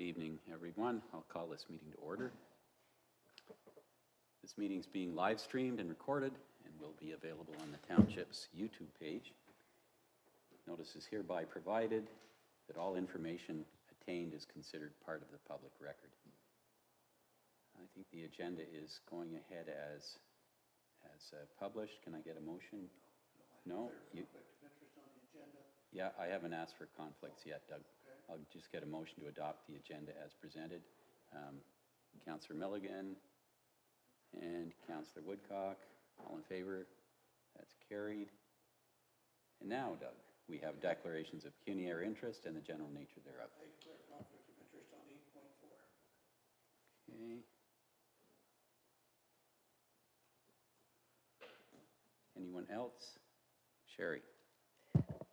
Good evening, everyone. I'll call this meeting to order. This meeting is being live streamed and recorded and will be available on the Township's YouTube page. Notice is hereby provided that all information attained is considered part of the public record. I think the agenda is going ahead as published. Can I get a motion? No? Yeah, I haven't asked for conflicts yet, Doug. I'll just get a motion to adopt the agenda as presented. Councillor Milligan and Councillor Woodcock, all in favor? That's carried. And now, Doug, we have declarations of pecuniary interest and the general nature thereof. I declare conflict of interest on 8.4. Okay. Anyone else? Sherry.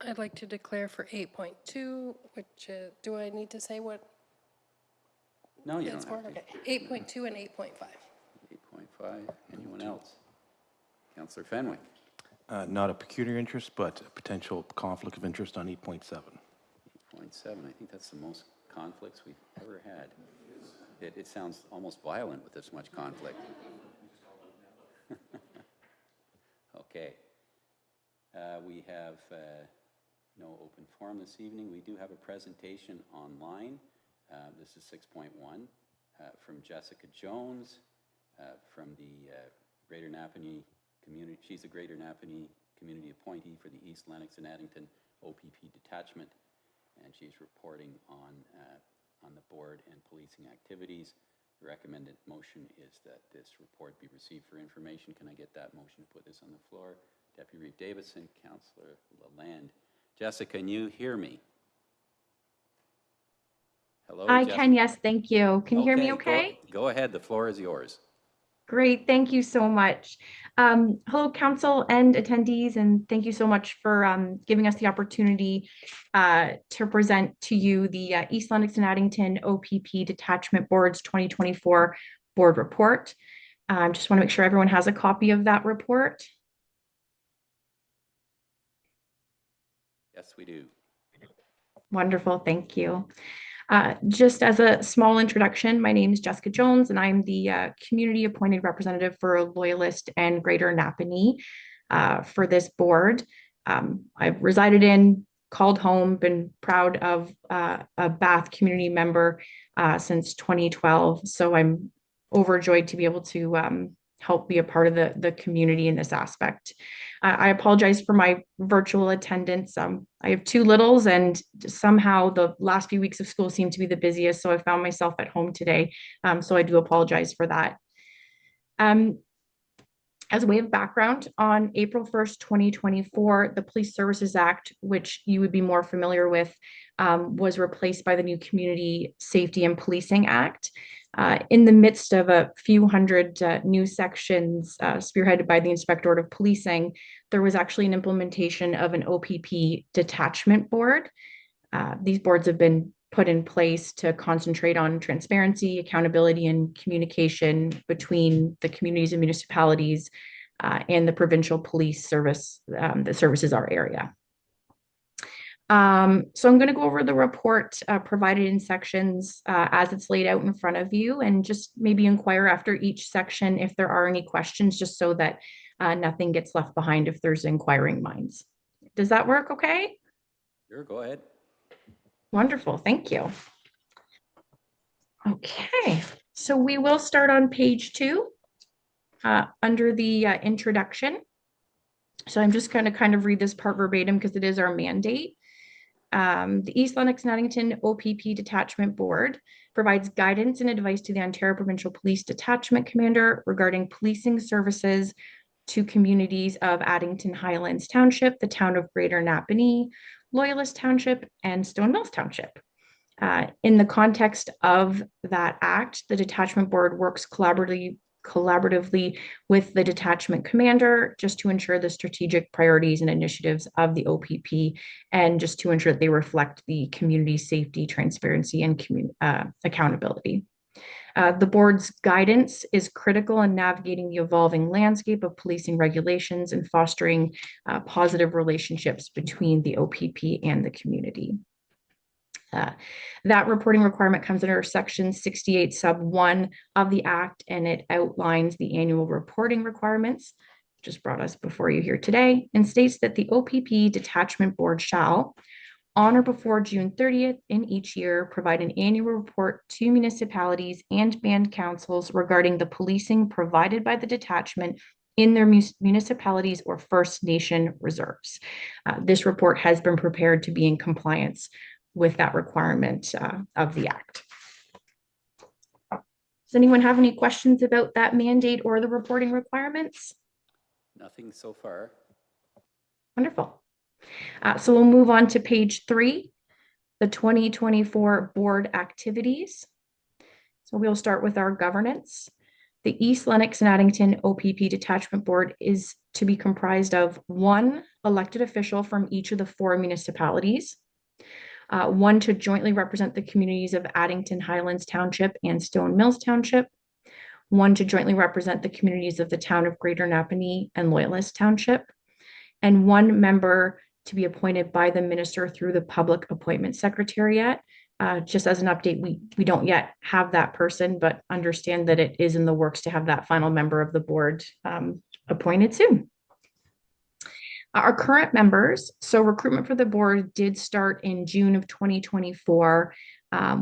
I'd like to declare for 8.2, which do I need to say what? No, you don't have to. Okay. 8.2 and 8.5. 8.5. Anyone else? Councillor Fenwick. Not a pecuniary interest, but a potential conflict of interest on 8.7. 8.7. I think that's the most conflicts we've ever had. It sounds almost violent with this much conflict. Okay. We have no open forum this evening. We do have a presentation online. This is 6.1 from Jessica Jones from the Greater Napanee Community. She's a Greater Napanee Community appointee for the East Lennox and Addington OPP detachment, and she's reporting on the board and policing activities. The recommended motion is that this report be received for information. Can I get that motion to put this on the floor? Deputy Reeve Davidson, Councillor Lalande. Jessica, can you hear me? Hello, I Jessica? can, yes, thank you. Can you hear me okay? Go ahead, the floor is yours. Great, thank you so much. Hello, council and attendees, and thank you so much for giving us the opportunity to present to you the East Lennox and Addington OPP Detachment Board's 2024 board report. Just want to make sure everyone has a copy of that report. Yes, we do. Wonderful, thank you. Just as a small introduction, my name is Jessica Jones, and I'm the community appointed representative for Loyalist and Greater Napanee for this board. I've resided in, called home, been proud of a Bath community member since 2012. So I'm overjoyed to be able to help be a part of the community in this aspect. I apologize for my virtual attendance. I have two littles, and somehow the last few weeks of school seem to be the busiest, so I found myself at home today. So I do apologize for that. As a way of background, on April 1st, 2024, the Police Services Act, which you would be more familiar with, was replaced by the new Community Safety and Policing Act. In the midst of a few hundred new sections spearheaded by the Inspectorate of Policing, there was actually an implementation of an OPP detachment board. These boards have been put in place to concentrate on transparency, accountability, and communication between the communities and municipalities and the provincial police service that services our area. So I'm going to go over the report provided in sections as it's laid out in front of you, and just maybe inquire after each section if there are any questions, just so that nothing gets left behind if there's inquiring minds. Does that work okay? Sure, go ahead. Wonderful, thank you. Okay, so we will start on page 2 under the introduction. So I'm just going to kind of read this part verbatim because it is our mandate. The East Lennox and Addington OPP Detachment Board provides guidance and advice to the Ontario Provincial Police Detachment Commander regarding policing services to communities of Addington Highlands Township, the town of Greater Napanee, Loyalist Township, and Stone Mills Township. In the context of that act, the detachment board works collaboratively with the detachment commander just to ensure the strategic priorities and initiatives of the OPP, and just to ensure that they reflect the community safety, transparency, and accountability. The board's guidance is critical in navigating the evolving landscape of policing regulations and fostering positive relationships between the OPP and the community. That reporting requirement comes under Section 68 Sub 1 of the Act, and it outlines the annual reporting requirements, just brought us before you here today, and states that the OPP Detachment Board shall, on or before June 30th in each year, provide an annual report to municipalities and band councils regarding the policing provided by the detachment in their municipalities or First Nation reserves. This report has been prepared to be in compliance with that requirement of the Act. Does anyone have any questions about that mandate or the reporting requirements? Nothing so far. Wonderful. So we'll move on to page 3, the 2024 board activities. So we'll start with our governance. The East Lennox and Addington OPP Detachment Board is to be comprised of 1 elected official from each of the 4 municipalities, 1 to jointly represent the communities of Addington Highlands Township and Stone Mills Township, 1 to jointly represent the communities of the town of Greater Napanee and Loyalist Township, and 1 member to be appointed by the minister through the Public Appointment Secretariat. Just as an update, we don't yet have that person, but understand that it is in the works to have that final member of the board appointed soon. Our current members, so recruitment for the board did start in June of 2024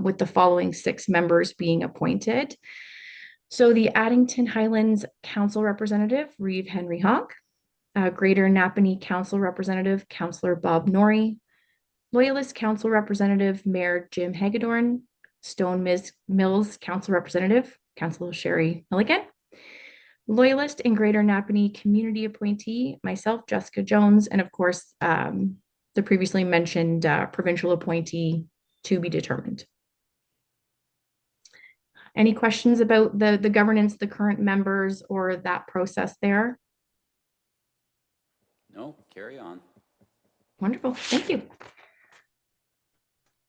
with the following 6 members being appointed. So the Addington Highlands Council Representative, Reeve Henry Honk, Greater Napanee Council Representative, Councillor Bob Norrie, Loyalist Council Representative, Mayor Jim Hagedorn, Stone Mills Council Representative, Councillor Sherry Milligan, Loyalist and Greater Napanee Community Appointee, myself, Jessica Jones, and of course, the previously mentioned provincial appointee to be determined. Any questions about the governance, the current members, or that process there? No, carry on. Wonderful, thank you.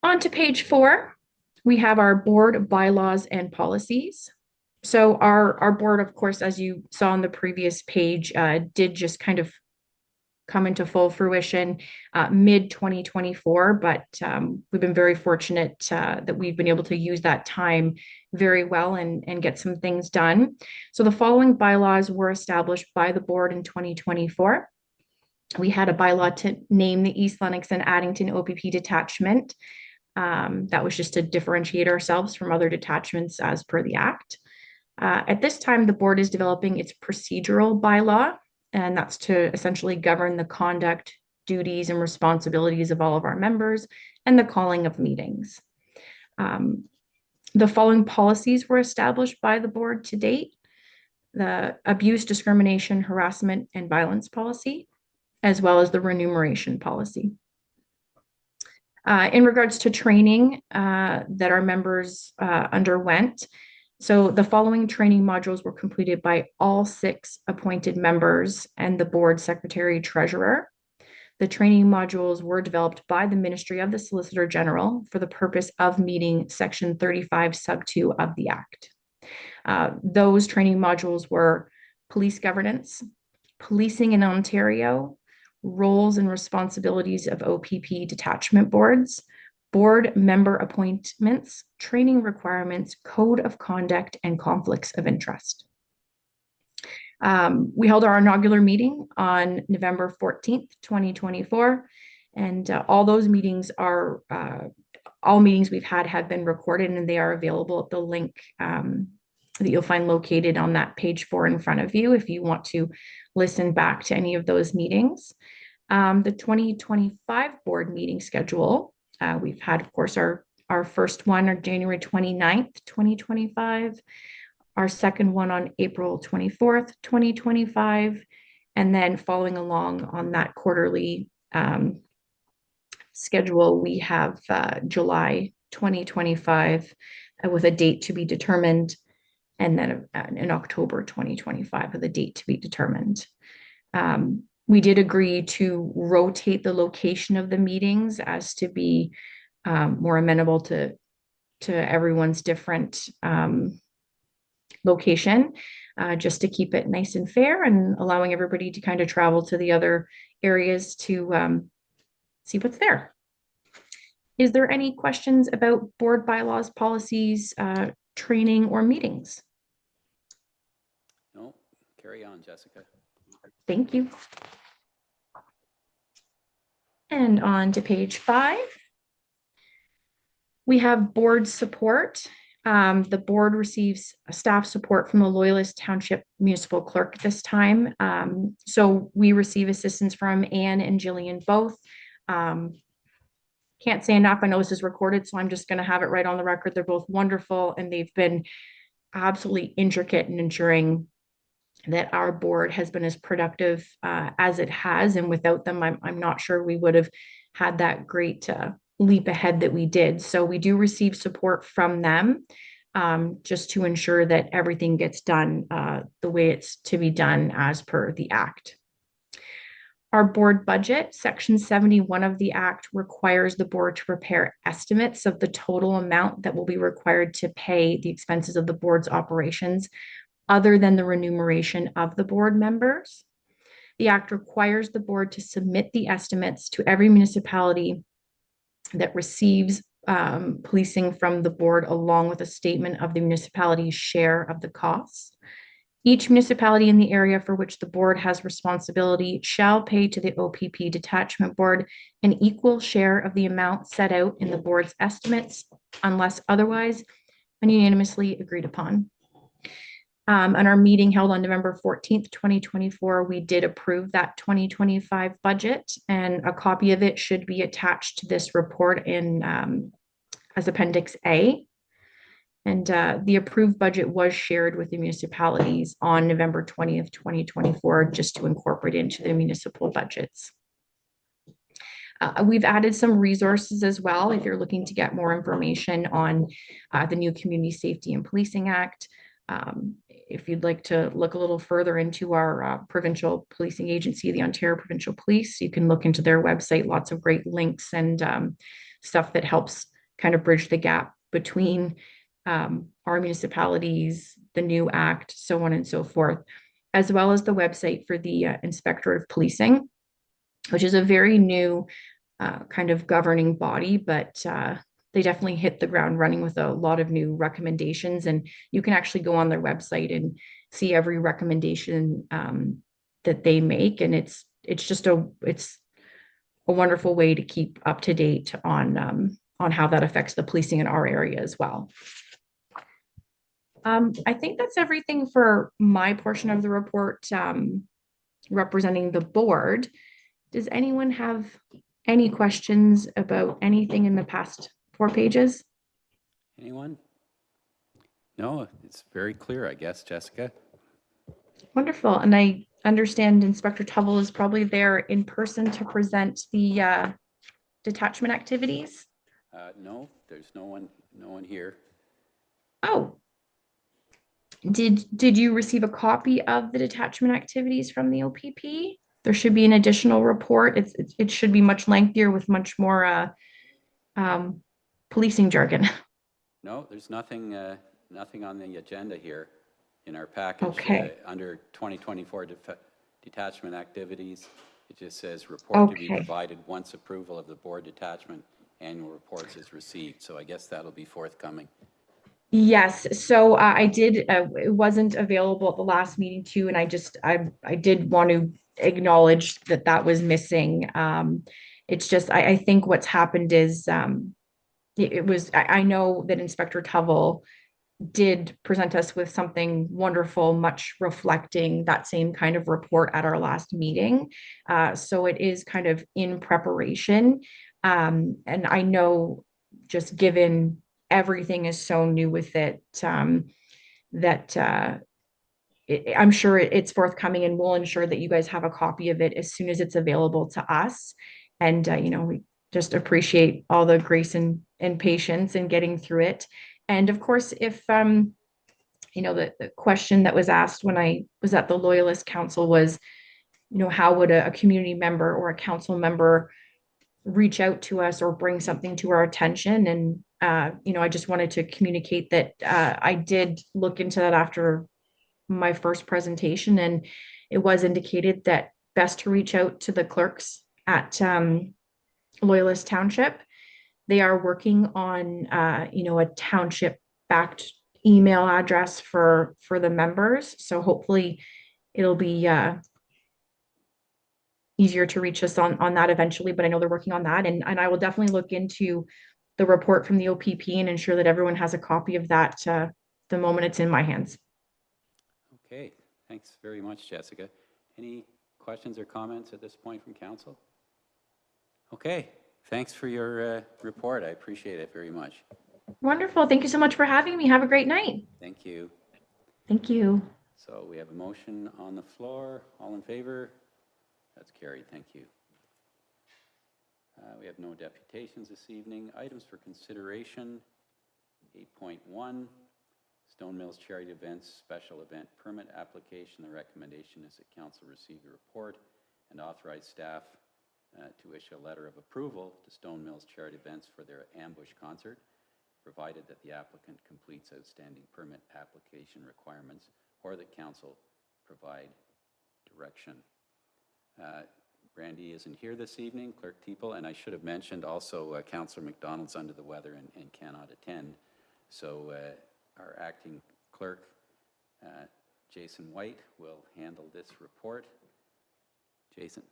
On to page 4, we have our board bylaws and policies. So our board, of course, as you saw on the previous page, did just kind of come into full fruition mid 2024, but we've been very fortunate that we've been able to use that time very well and get some things done. So the following bylaws were established by the board in 2024. We had a bylaw to name the East Lennox and Addington OPP detachment. That was just to differentiate ourselves from other detachments as per the Act. At this time, the board is developing its procedural bylaw, and that's to essentially govern the conduct, duties, and responsibilities of all of our members and the calling of meetings. The following policies were established by the board to date: the abuse, discrimination, harassment, and violence policy, as well as the remuneration policy. In regards to training that our members underwent, so the following training modules were completed by all 6 appointed members and the board secretary treasurer. The training modules were developed by the Ministry of the Solicitor General for the purpose of meeting Section 35 Sub 2 of the Act. Those training modules were police governance, policing in Ontario, roles and responsibilities of OPP detachment boards, board member appointments, training requirements, code of conduct, and conflicts of interest. We held our inaugural meeting on November 14th, 2024, and all those meetings are, all meetings we've had have been recorded, and they are available at the link that you'll find located on that page 4 in front of you if you want to listen back to any of those meetings. The 2025 board meeting schedule, we've had, of course, our first one on January 29th, 2025, our second one on April 24th, 2025, and then following along on that quarterly schedule, we have July 2025 with a date to be determined, and then in October 2025 with a date to be determined. We did agree to rotate the location of the meetings as to be more amenable to everyone's different location, just to keep it nice and fair and allowing everybody to kind of travel to the other areas to see what's there. Is there any questions about board bylaws, policies, training, or meetings? No, carry on, Jessica. Thank you. And on to page 5. We have board support. The board receives staff support from the Loyalist Township Municipal Clerk this time. So we receive assistance from Anne and Jillian both. Can't say enough. I know this is recorded, so I'm just going to have it right on the record. They're both wonderful, and they've been absolutely intricate in ensuring that our board has been as productive as it has. And without them, I'm not sure we would have had that great leap ahead that we did. So we do receive support from them just to ensure that everything gets done the way it's to be done as per the Act. Our board budget, Section 71 of the Act, requires the board to prepare estimates of the total amount that will be required to pay the expenses of the board's operations, other than the remuneration of the board members. The Act requires the board to submit the estimates to every municipality that receives policing from the board, along with a statement of the municipality's share of the costs. Each municipality in the area for which the board has responsibility shall pay to the OPP Detachment Board an equal share of the amount set out in the board's estimates, unless otherwise unanimously agreed upon. On our meeting held on November 14th, 2024, we did approve that 2025 budget, and a copy of it should be attached to this report in as Appendix A. And the approved budget was shared with the municipalities on November 20th, 2024, just to incorporate into the municipal budgets. We've added some resources as well if you're looking to get more information on the new Community Safety and Policing Act. If you'd like to look a little further into our provincial policing agency, the Ontario Provincial Police, you can look into their website, lots of great links and stuff that helps kind of bridge the gap between our municipalities, the new act, so on and so forth, as well as the website for the Inspectorate of Policing, which is a very new kind of governing body, but they definitely hit the ground running with a lot of new recommendations. And you can actually go on their website and see every recommendation that they make. And it's just a wonderful way to keep up to date on how that affects the policing in our area as well. I think that's everything for my portion of the report representing the board. Does anyone have any questions about anything in the past 4 pages? Anyone? No, it's very clear, I guess, Jessica. Wonderful. And I understand Inspector Tubble is probably there in person to present the detachment activities. No, there's no one here. Oh, did you receive a copy of the detachment activities from the OPP? There should be an additional report. It should be much lengthier with much more policing jargon. No, there's nothing on the agenda here in our package. Okay. Under 2024 detachment activities, it just says report to be provided once approval of the board detachment annual reports is received. So I guess that'll be forthcoming. Yes, so I did, it wasn't available at the last meeting too, and I did want to acknowledge that was missing. It's just, I think what's happened is I know that Inspector Tubble did present us with something wonderful, much reflecting that same kind of report at our last meeting. So it is kind of in preparation. And I know just given everything is so new with it, that I'm sure it's forthcoming, and we'll ensure that you guys have a copy of it as soon as it's available to us. And, we just appreciate all the grace and patience in getting through it. And of course, if, the question that was asked when I was at the Loyalist Council was, how would a community member or a council member reach out to us or bring something to our attention? And, I just wanted to communicate that I did look into that after my first presentation, and it was indicated that best to reach out to the clerks at Loyalist Township. They are working on, a township-backed email address for the members. So hopefully it'll be easier to reach us on that eventually, but I know they're working on that. And I will definitely look into the report from the OPP and ensure that everyone has a copy of that the moment it's in my hands. Okay, thanks very much, Jessica. Any questions or comments at this point from council? Okay, thanks for your report. I appreciate it very much. Wonderful. Thank you so much for having me. Have a great night. Thank you. Thank you. So we have a motion on the floor. All in favor? That's carried. Thank you. We have no deputations this evening. Items for consideration. 8.1, Stone Mills Charity Events Special Event Permit Application. The recommendation is that council receive the report and authorize staff to issue a letter of approval to Stone Mills Charity Events for their ambush concert, provided that the applicant completes outstanding permit application requirements or that council provide direction. Brandy isn't here this evening, Clerk Teeple, and I should have mentioned also Councillor McDonald's under the weather and cannot attend. So our acting clerk, Jason White, will handle this report. Jason?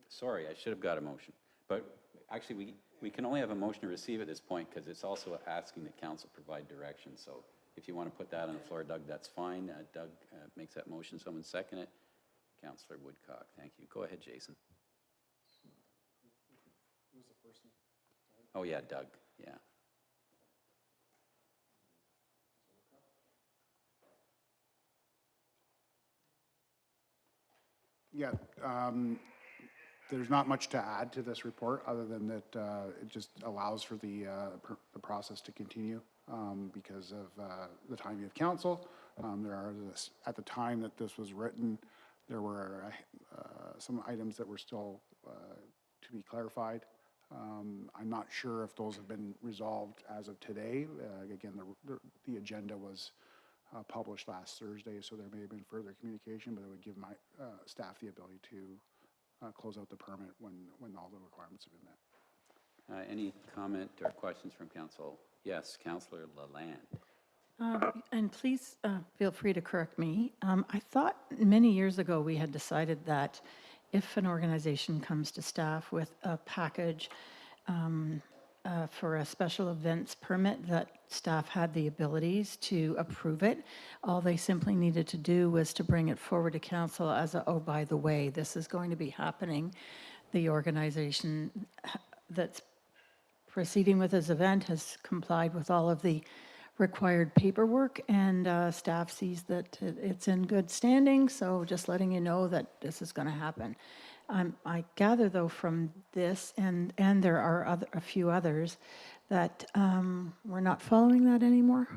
Sorry, I should have got a motion. But actually, we can only have a motion to receive at this point because it's also asking that council provide direction. So if you want to put that on the floor, Doug, that's fine. Doug makes that motion. Someone second it. Councillor Woodcock, thank you. Go ahead, Jason. Who was the first one? Oh, yeah, Doug, yeah. Yeah, there's not much to add to this report other than that it just allows for the process to continue because of the timing of council. At the time that this was written, there were some items that were still to be clarified. I'm not sure if those have been resolved as of today. Again, the agenda was published last Thursday, so there may have been further communication, but it would give my staff the ability to close out the permit when all the requirements have been met. Any comment or questions from council? Yes, Councillor Lalande. And please feel free to correct me. I thought many years ago we had decided that if an organization comes to staff with a package for a special events permit, that staff had the abilities to approve it. All they simply needed to do was to bring it forward to council as a, oh, by the way, this is going to be happening. The organization that's proceeding with this event has complied with all of the required paperwork, and staff sees that it's in good standing, so just letting you know that this is going to happen. I gather, though, from this, and there are a few others, that we're not following that anymore.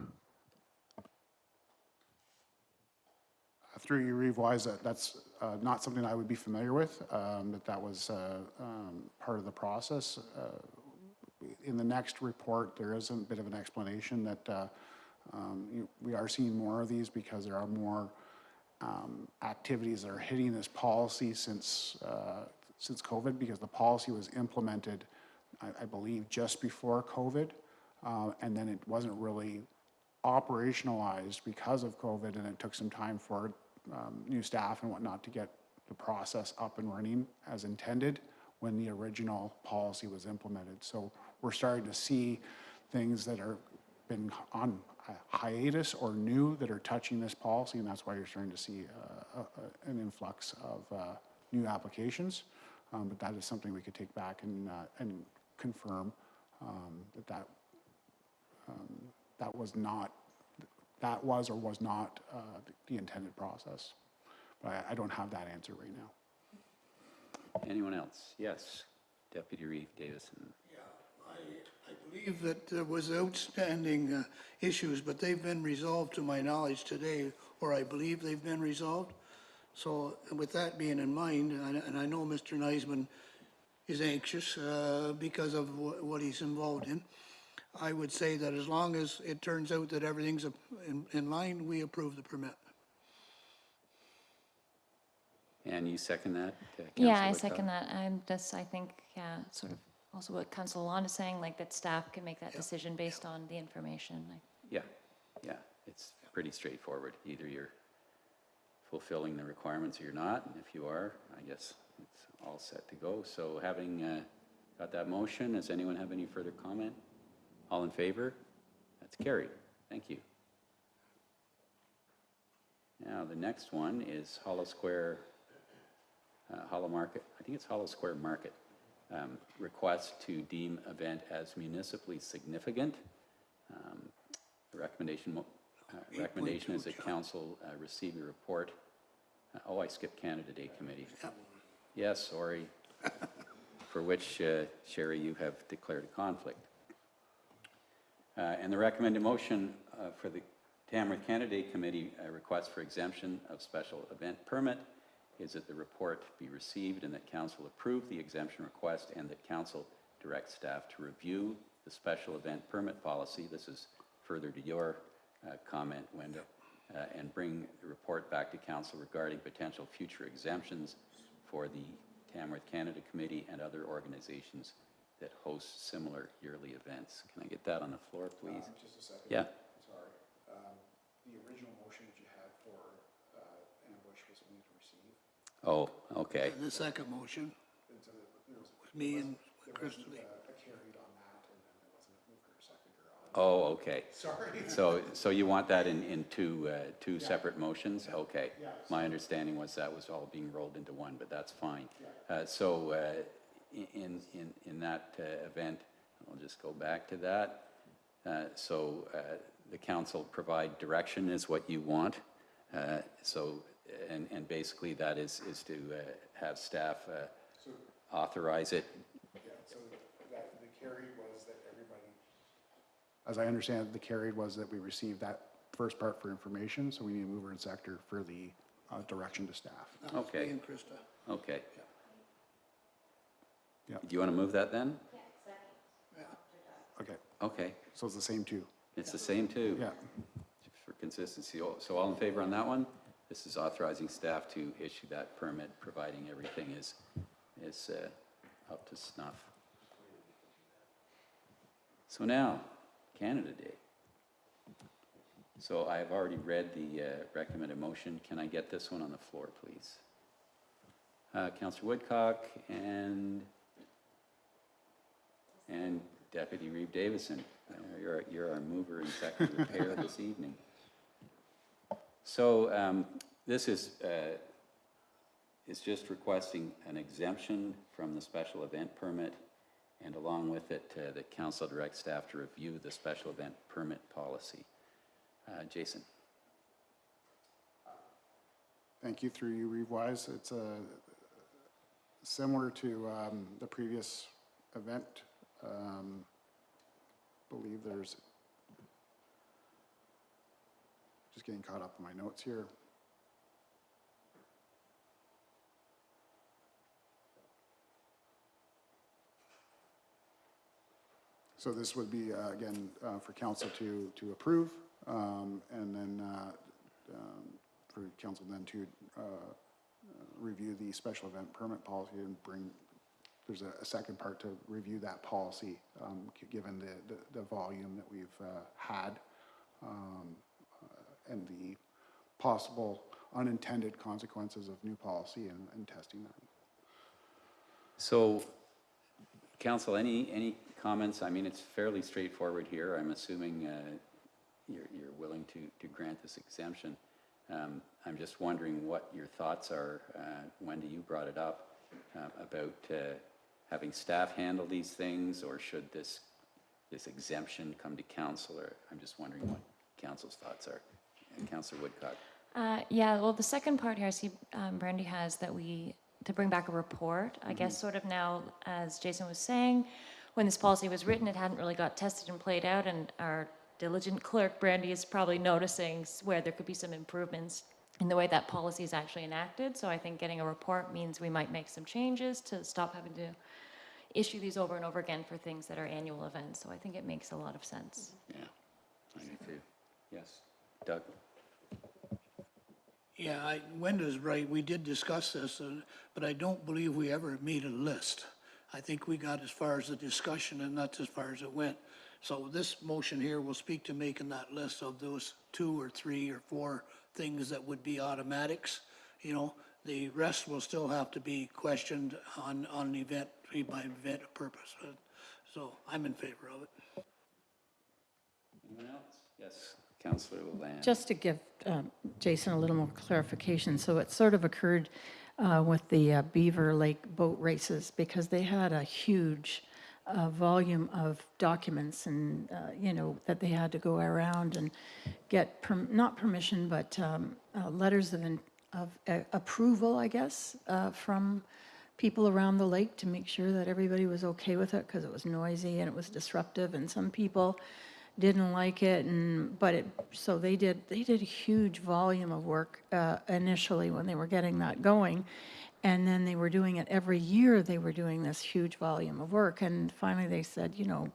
Through you, Reeve-wise, that's not something I would be familiar with, that was part of the process. In the next report, there is a bit of an explanation that we are seeing more of these because there are more activities that are hitting this policy since COVID, because the policy was implemented, I believe, just before COVID, and then it wasn't really operationalized because of COVID, and it took some time for new staff and whatnot to get the process up and running as intended when the original policy was implemented. So we're starting to see things that are been on hiatus or new that are touching this policy, and that's why you're starting to see an influx of new applications. But that is something we could take back and confirm that was or was not the intended process. But I don't have that answer right now. Anyone else? Yes, Deputy Reeve Davison. I believe that there was outstanding issues, but they've been resolved to my knowledge today, or I believe they've been resolved. So with that being in mind, and I know Mr. Neisman is anxious because of what he's involved in, I would say that as long as it turns out that everything's in line, we approve the permit. And you second that? Yeah, I Councillor second Woodcock? that. I'm just, I think, yeah, sort of also what Councilor Lalonde is saying, like that staff can make that decision based on the information. Yeah, yeah, it's pretty straightforward. Either you're fulfilling the requirements or you're not, and if you are, I guess it's all set to go. So having got that motion, does anyone have any further comment? All in favor? That's carried. Thank you. Now, the next one is Hollow Square, Hollow Market, I think it's Hollow Square Market, request to deem event as municipally significant. The recommendation is that council receive a report. Oh, I skipped Canada Day Committee. Yes, sorry, for which, Sherry, you have declared a conflict. And the recommended motion for the Tamworth Canada Day Committee request for exemption of special event permit is that the report be received and that council approve the exemption request and that council direct staff to review the special event permit policy. This is further to your comment, Wenda, and bring the report back to council regarding potential future exemptions for the Tamworth Canada Committee and other organizations that host similar yearly events. Can I get that on the floor, please? Just a second. Yeah. Sorry. The original motion that you had for ambush was only to receive. Oh, okay. The second motion And so there was was me and there Chris wasn't Lee. a carried on that, and then there wasn't a mover or seconder on. Oh, okay. Sorry. So you want that in two separate motions? Okay. My understanding was that was all being rolled into one, but that's fine. So in that event, I'll just go back to that. So the council provide direction is what you want. And basically that is to have staff authorize it. Yeah, so that, the carried was that everybody, as I understand it, the carried was that we received that first part for information, so we need a mover and sector for the direction to staff. That was Okay. me and Krista. Okay. Yeah. Do you want to move that then? Okay, Okay. so it's the same two. It's the same too. Yeah, For consistency. So all in favor on that one? This is authorizing staff to issue that permit, providing everything is up to snuff. So now, Canada Day. So I have already read the recommended motion. Can I get this one on the floor, please? Councillor Woodcock and Deputy Reeve Davison. You're our mover and seconder pair this evening. So this is just requesting an exemption from the special event permit, and along with it, the council direct staff to review the special event permit policy. Jason. thank you. Through you, Reeve Wise. It's similar to the previous event. Believe there's, just getting caught up in my notes here. So this would be, again, for council to approve, and then for council then to review the special event permit policy and bring, there's a second part to review that policy, given the volume that we've had, and the possible unintended consequences of new policy and testing that. So, council, any comments? I mean, it's fairly straightforward here. I'm assuming you're willing to grant this exemption. I'm just wondering what your thoughts are. Wendy, you brought it up about having staff handle these things, or should this exemption come to council? Or I'm just wondering what council's thoughts are. Councillor Woodcock. Yeah, well, the second part here, I see Brandy has that to bring back a report. I guess sort of now, as Jason was saying, when this policy was written, it hadn't really got tested and played out, and our diligent clerk, Brandy, is probably noticing where there could be some improvements in the way that policy is actually enacted. So I think getting a report means we might make some changes to stop having to issue these over and over again for things that are annual events. So I think it makes a lot of sense. Yeah, I do too. Yes. Doug? Yeah, Wenda's right. We did discuss this, but I don't believe we ever made a list. I think we got as far as the discussion and not as far as it went. So this motion here will speak to making that list of those 2 or 3 or 4 things that would be automatics. You know, the rest will still have to be questioned on event, by event purpose. So I'm in favor of it. Anyone else? Yes, Councillor Leland. Just to give Jason a little more clarification, so it sort of occurred with the Beaver Lake boat races because they had a huge volume of documents and, you know, that they had to go around and get, not permission, but letters of approval, I guess, from people around the lake to make sure that everybody was okay with it because it was noisy and it was disruptive and some people didn't like it, so they did a huge volume of work initially when they were getting that going, and then they were doing it every year. They were doing this huge volume of work, and finally they said, you know,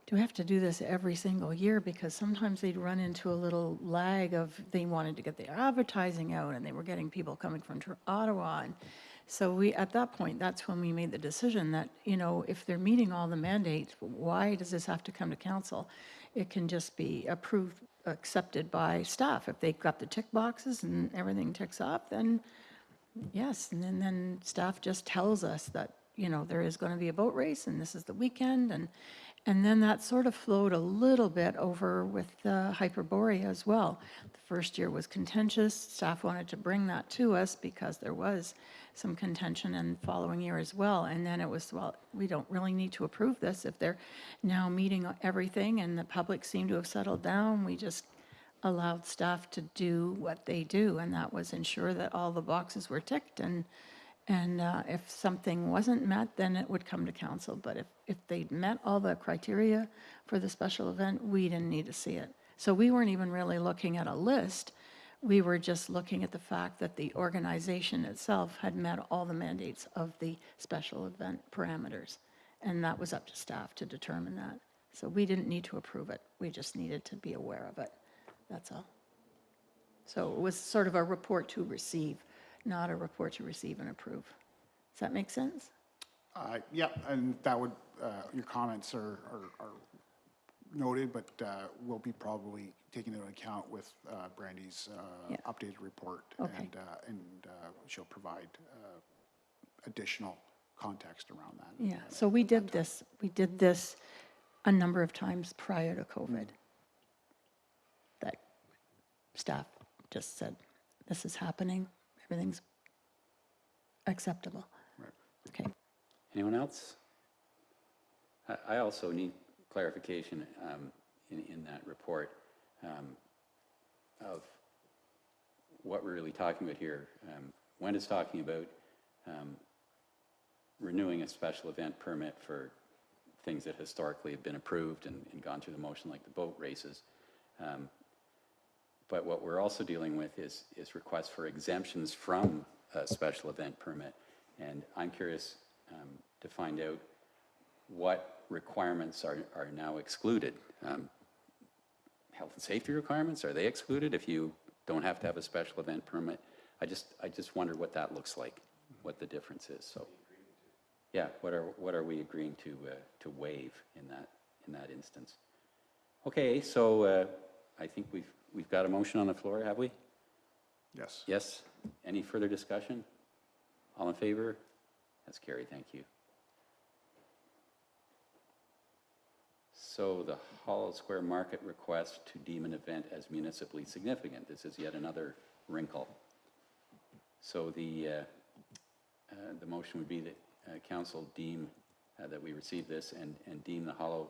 do we have to do this every single year? Because sometimes they'd run into a little lag of they wanted to get their advertising out, and they were getting people coming from Ottawa, and so at that point, that's when we made the decision that, you know, if they're meeting all the mandates, why does this have to come to council? It can just be approved, accepted by staff. If they've got the tick boxes and everything ticks off, then yes. And then staff just tells us that, you know, there is going to be a boat race and this is the weekend. And then that sort of flowed a little bit over with Hyperborea as well. The first year was contentious. Staff wanted to bring that to us because there was some contention in the following year as well. And then it was, well, we don't really need to approve this if they're now meeting everything and the public seemed to have settled down. We just allowed staff to do what they do, and that was ensure that all the boxes were ticked, and if something wasn't met, then it would come to council. But if they'd met all the criteria for the special event, we didn't need to see it. So we weren't even really looking at a list. We were just looking at the fact that the organization itself had met all the mandates of the special event parameters. And that was up to staff to determine that. So we didn't need to approve it. We just needed to be aware of it. That's all. So it was sort of a report to receive, not a report to receive and approve. Does that make sense? Yeah, and that would, your comments are noted, but will be probably taken into account with Brandy's Yeah. updated report. Okay. And she'll provide additional context around that. Yeah, so we did this a number of times prior to COVID. That staff just said, this is happening, everything's acceptable. Right. Okay. Anyone else? I also need clarification in that report of what we're really talking about here. When it's talking about renewing a special event permit for things that historically have been approved and gone through the motion, like the boat races. But what we're also dealing with is requests for exemptions from a special event permit. And I'm curious to find out what requirements are now excluded. Health and safety requirements, are they excluded if you don't have to have a special event permit? I just wonder what that looks like, what the difference is. So, yeah, what are we agreeing to waive in that instance? Okay, so I think we've got a motion on the floor, have we? Yes. Yes. Any further discussion? All in favor? That's carried. Thank you. So the Hollow Square Market request to deem an event as municipally significant. This is yet another wrinkle. So the motion would be that council deem that we receive this and deem the Hollow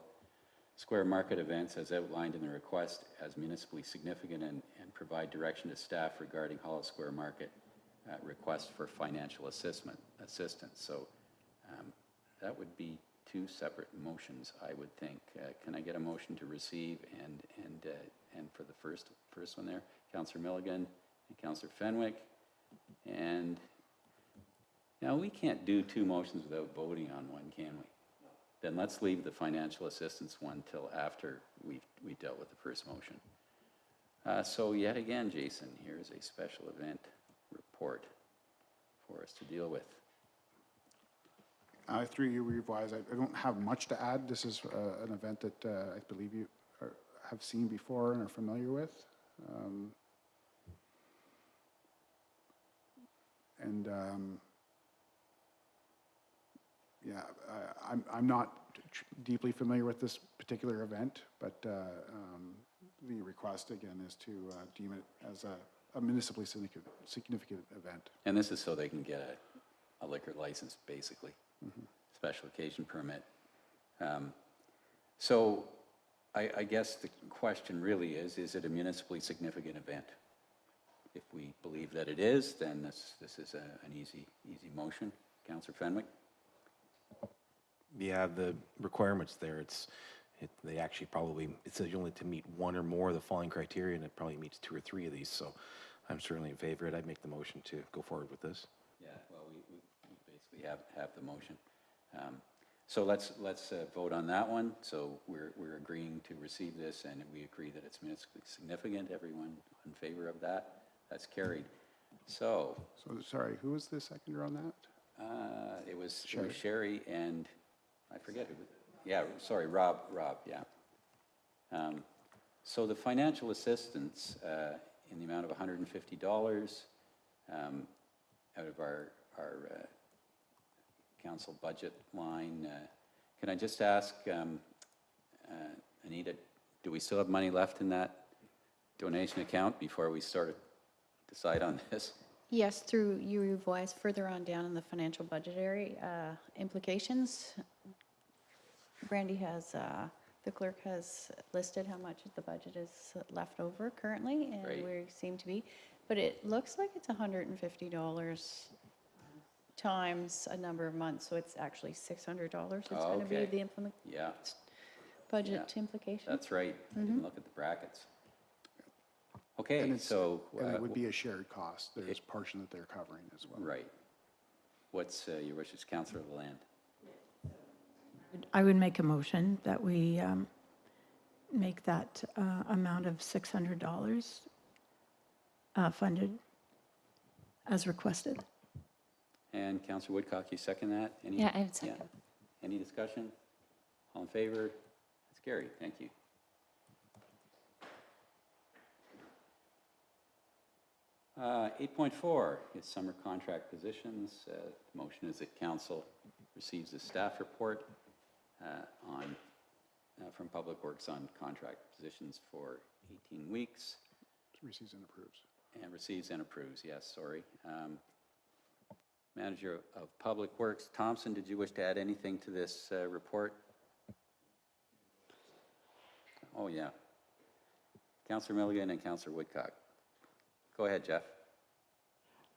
Square Market events as outlined in the request as municipally significant and provide direction to staff regarding Hollow Square Market request for financial assistance. So that would be two separate motions, I would think. Can I get a motion to receive and for the first one there, Councillor Milligan and Councillor Fenwick. And now we can't do two motions without voting on one, can we? Then let's leave the financial assistance one till after we dealt with the first motion. So yet again, Jason, here's a special event report for us to deal with. Through you, Revise, I don't have much to add. This is an event that I believe you have seen before and are familiar with. Yeah, I'm not deeply familiar with this particular event, but the request again is to deem it as a municipally significant event. And this is so they can get a liquor license, basically, special occasion permit. So I guess the question really is it a municipally significant event? If we believe that it is, then this is an easy motion. Councillor Fenwick? Yeah, the requirements there, they actually probably, it says you only to meet one or more of the following criteria, and it probably meets 2 or 3 of these, so I'm certainly in favor of it. I'd make the motion to go forward with this. Yeah, well, we basically have the motion. So let's vote on that one. So we're agreeing to receive this, and we agree that it's municipally significant. Everyone in favor of that? That's carried. So Sorry, who was the seconder on that? it was Sherry and I forget who. Yeah, sorry, Rob, yeah. So the financial assistance in the amount of $150 out of our council budget line. Can I just ask, Anita, do we still have money left in that donation account before we decide on this? Yes, through you revise further on down in the financial budgetary implications. Brandy has, the clerk has listed how much the budget is left over currently, and Great. we seem to be, but it looks like it's $150 times a number of months, so it's actually $600. It's going to be Okay. the Yeah, budget Yeah. implication. that's right. I didn't look at the brackets. Okay, And so. And it would be a shared cost. There's a portion that they're covering as well. Right. What's your wishes, Councillor Lalande? I would make a motion that we make that amount of $600 funded as requested. And Councillor Woodcock, you second that? Any- Yeah, I would second. Any discussion? All in favor? That's carried. Thank you. Uh, 8.4 is summer contract positions. The motion is that council receives a staff report from Public Works on contract positions for 18 weeks. Receives and approves. And receives and approves, yes, sorry. Manager of Public Works, Thompson, did you wish to add anything to this report? Oh, yeah. Councillor Milligan and Councillor Woodcock. Go ahead, Jeff.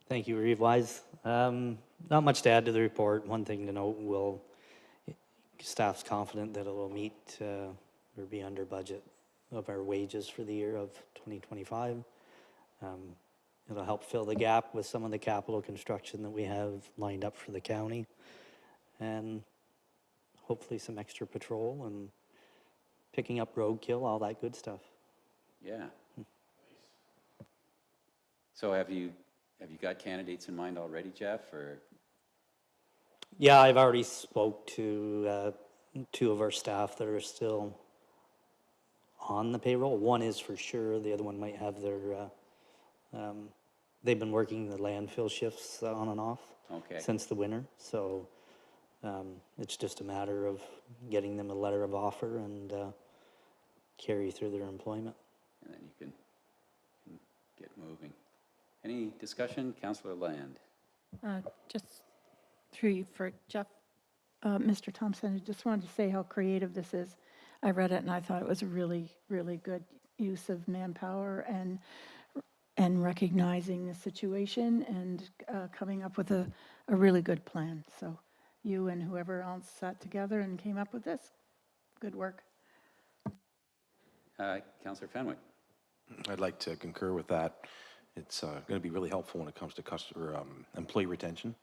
Thank you, Revise. Not much to add to the report. One thing to note, staff's confident that it will meet or be under budget of our wages for the year of 2025. It'll help fill the gap with some of the capital construction that we have lined up for the county, and hopefully some extra patrol and picking up roadkill, all that good stuff. Yeah. So have you got candidates in mind already, Jeff, or? Yeah, I've already spoke to 2 of our staff that are still on the payroll. One is for sure, the other one might have their, they've been working the landfill shifts on and off since the winter. So it's just a matter of getting them a letter of offer and carry through their employment. And then you can get moving. Any discussion? Councillor Land. Just for Jeff, Mr. Thompson, I just wanted to say how creative this is. I read it and I thought it was a really, really good use of manpower and recognizing the situation and coming up with a really good plan. So you and whoever else sat together and came up with this, good work. Councillor Fenwick. I'd like to concur with that. It's going to be really helpful when it comes to employee retention.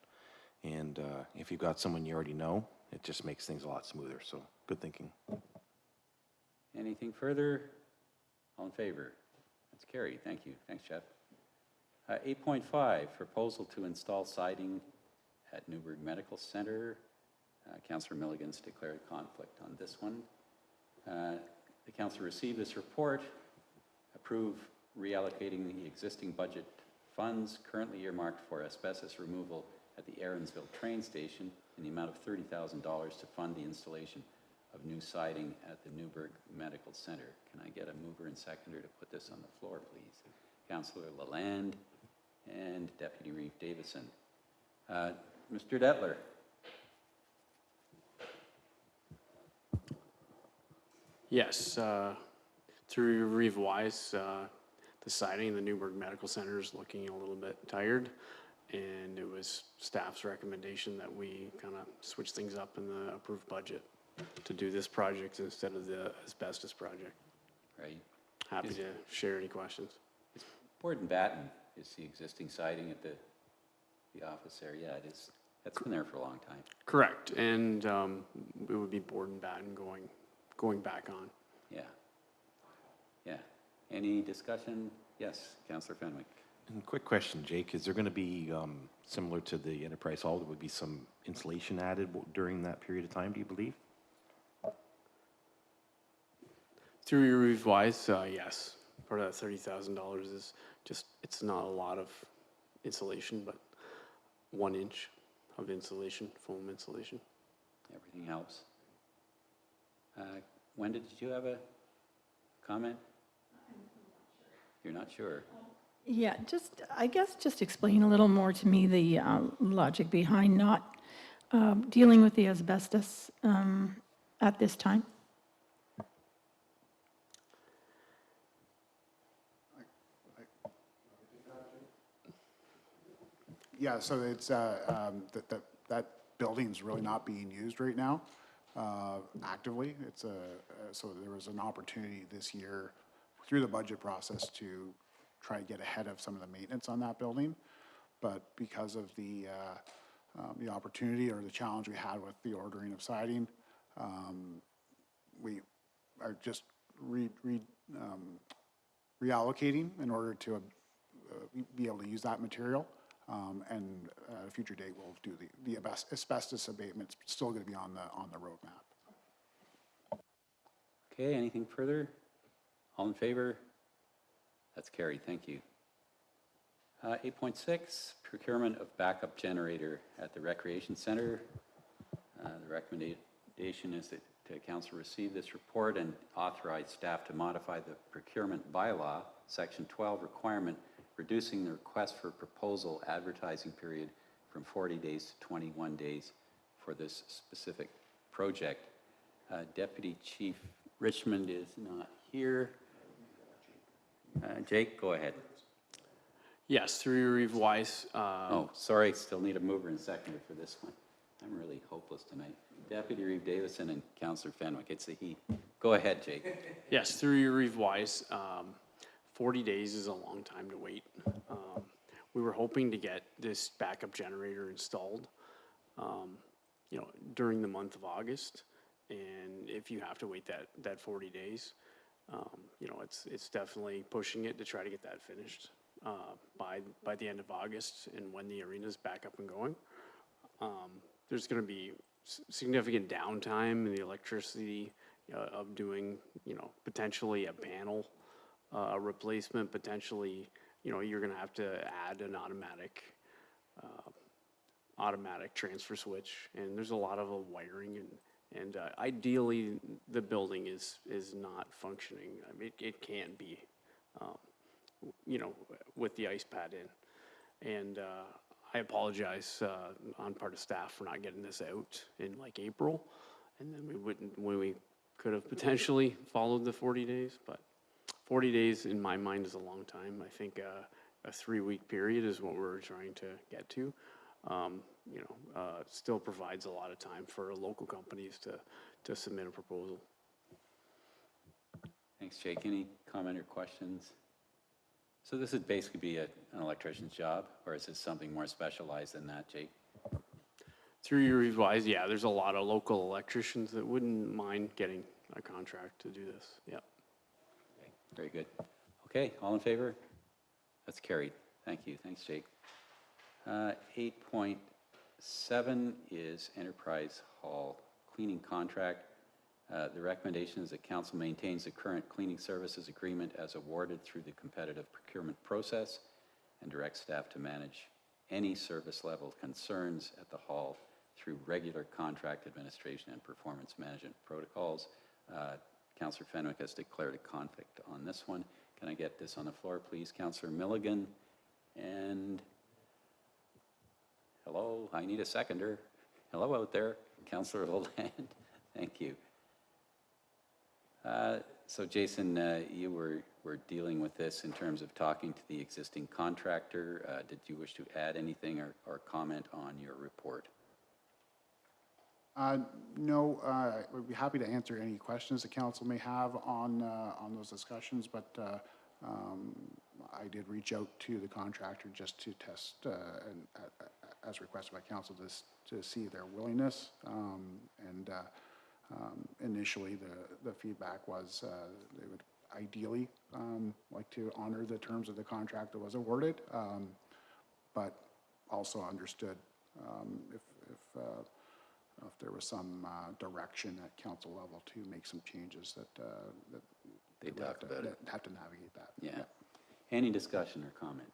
And if you've got someone you already know, it just makes things a lot smoother. So good thinking. Anything further? All in favor? That's carried. Thank you. Thanks, Jeff. 8.5, proposal to install siding at Newburgh Medical Center. Councillor Milligan's declared conflict on this one. The council received this report, approve reallocating the existing budget funds currently earmarked for asbestos removal at the Aaronsville train station in the amount of $30,000 to fund the installation of new siding at the Newburgh Medical Center. Can I get a mover and seconder to put this on the floor, please? Councillor Lalande and Deputy Reeve Davison. Mr. Detler. Yes, through Reeve Wise, the siding in the Newburgh Medical Center is looking a little bit tired, and it was staff's recommendation that we kind of switch things up in the approved budget to do this project instead of the asbestos project. Right. Happy to share any questions. Board and batten is the existing siding at the office there. Yeah, it is. That's been there for a long time. Correct, and it would be board and batten going back on. Yeah. Yeah. Any discussion? Yes, Councillor Fenwick. And quick question, Jake, is there going to be, similar to the Enterprise Hall, there would be some insulation added during that period of time, do you believe? Through your Reeve Wise, yes. Part of that $30,000 is just, it's not a lot of insulation, but 1 inch of insulation, foam insulation. Everything helps. Wendy, did you have a comment? You're not sure? Yeah, I guess just explain a little more to me the logic behind not dealing with the asbestos at this time. Yeah, so it's, that building's really not being used right now actively. So there was an opportunity this year through the budget process to try to get ahead of some of the maintenance on that building. But because of the opportunity or the challenge we had with the ordering of siding, we are just reallocating in order to be able to use that material. And at a future date, we'll do the asbestos abatement's still going to be on the roadmap. Okay, anything further? All in favor? That's carried, thank you. 8.6, procurement of backup generator at the Recreation Center. The recommendation is that council receive this report and authorize staff to modify the procurement bylaw, section 12 requirement, reducing the request for proposal advertising period from 40 days to 21 days for this specific project. Deputy Chief Richmond is not here. Jake, go ahead. Yes, through your Reeve Wise. Oh, sorry, still need a mover and seconder for this one. I'm really hopeless tonight. Deputy Reeve Davison and Councillor Fenwick, it's the heat. Go ahead, Jake. Yes, through your Reeve Wise. 40 days is a long time to wait. We were hoping to get this backup generator installed, during the month of August. And if you have to wait that 40 days, it's definitely pushing it to try to get that finished by the end of August and when the arena's back up and going. There's going to be significant downtime in the electricity of doing, potentially a panel replacement, potentially, you're going to have to add an automatic transfer switch, and there's a lot of wiring, and ideally the building is not functioning. I mean, it can be, with the ice pad in, and I apologize on part of staff for not getting this out in like April, and then we could have potentially followed the 40 days, but 40 days in my mind is a long time. I think a 3-week period is what we're trying to get to. Still provides a lot of time for local companies to submit a proposal. Thanks, Jake. Any comment or questions? So this would basically be an electrician's job, or is this something more specialized than that, Jake? Through your Reeve Wise, yeah, there's a lot of local electricians that wouldn't mind getting a contract to do this. Yeah. Okay, very good. Okay, all in favor? That's carried. Thank you. Thanks, Jake. 8.7, 7 is Enterprise Hall cleaning contract. The recommendation is that council maintains the current cleaning services agreement as awarded through the competitive procurement process and directs staff to manage any service level concerns at the hall through regular contract administration and performance management protocols. Councillor Fenwick has declared a conflict on this one. Can I get this on the floor, please? Councillor Milligan and, hello, I need a seconder. Hello out there, Councillor Leland. Thank you. So Jason, you were dealing with this in terms of talking to the existing contractor. Did you wish to add anything or comment on your report? No, I would be happy to answer any questions the council may have on those discussions, but I did reach out to the contractor just to test, and as requested by council, to see their willingness. Initially, the feedback was they would ideally like to honor the terms of the contract that was awarded, but also understood if there was some direction at council level to make some changes that They talked about it. have to navigate that. Yeah. Any discussion or comment?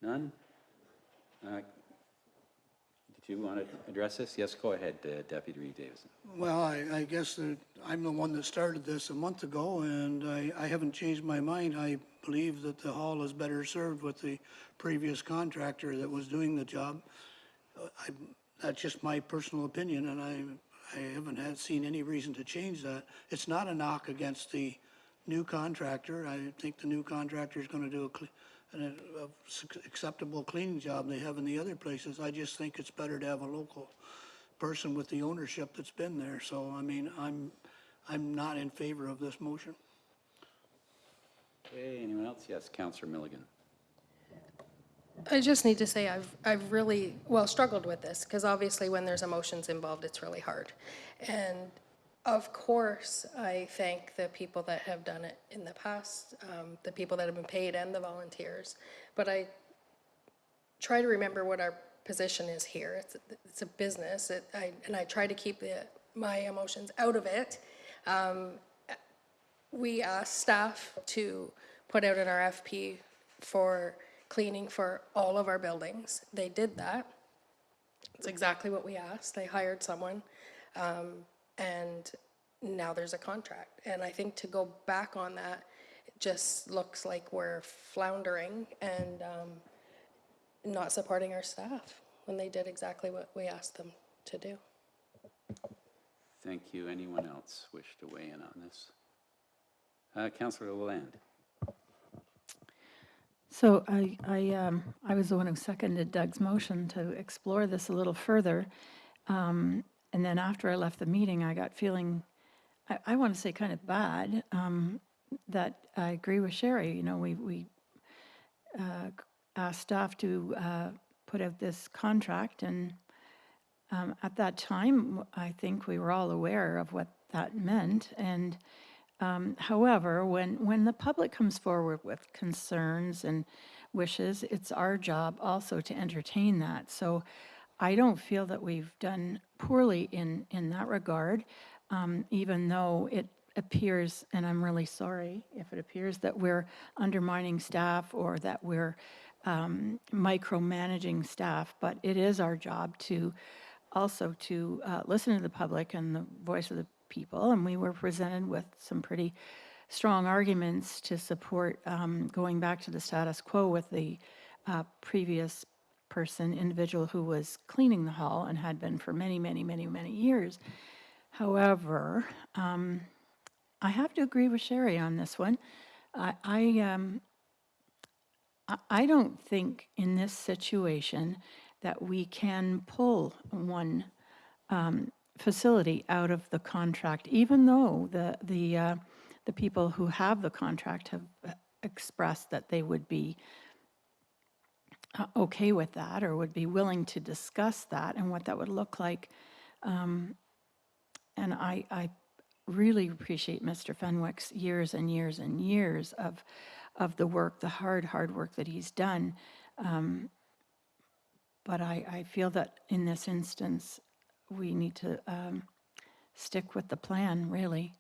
None? Did you want to address this? Yes, go ahead, Deputy Reeve Davison. Well, I guess that I'm the one that started this a month ago, and I haven't changed my mind. I believe that the hall is better served with the previous contractor that was doing the job. That's just my personal opinion, and I haven't seen any reason to change that. It's not a knock against the new contractor. I think the new contractor is going to do an acceptable cleaning job they have in the other places. I just think it's better to have a local person with the ownership that's been there. So, I mean, I'm not in favor of this motion. Okay, anyone else? Yes, Councillor Milligan. I just need to say I've really, struggled with this, because obviously when there's emotions involved, it's really hard. And of course, I thank the people that have done it in the past, the people that have been paid and the volunteers. But I try to remember what our position is here. It's a business, and I try to keep my emotions out of it. We asked staff to put out an RFP for cleaning for all of our buildings. They did that. It's exactly what we asked. They hired someone, and now there's a contract. And I think to go back on that, it just looks like we're floundering and not supporting our staff when they did exactly what we asked them to do. Thank you. Anyone else wish to weigh in on this? Councillor Leland. So I was the one who seconded Doug's motion to explore this a little further. And then after I left the meeting, I got feeling, I want to say kind of bad, that I agree with Sherry. You know, we asked staff to put out this contract, and at that time, I think we were all aware of what that meant. And however, when the public comes forward with concerns and wishes, it's our job also to entertain that. So I don't feel that we've done poorly in that regard, even though it appears, and I'm really sorry if it appears that we're undermining staff or that we're micromanaging staff, but it is our job to also to listen to the public and the voice of the people, and we were presented with some pretty strong arguments to support going back to the status quo with the previous individual who was cleaning the hall and had been for many, many, many, many years. However, I have to agree with Sherry on this one. I don't think in this situation that we can pull one facility out of the contract, even though the people who have the contract have expressed that they would be okay with that or would be willing to discuss that and what that would look like. And I really appreciate Mr. Fenwick's years and years and years of the work, the hard work that he's done. But I feel that in this instance, we need to stick with the plan, really,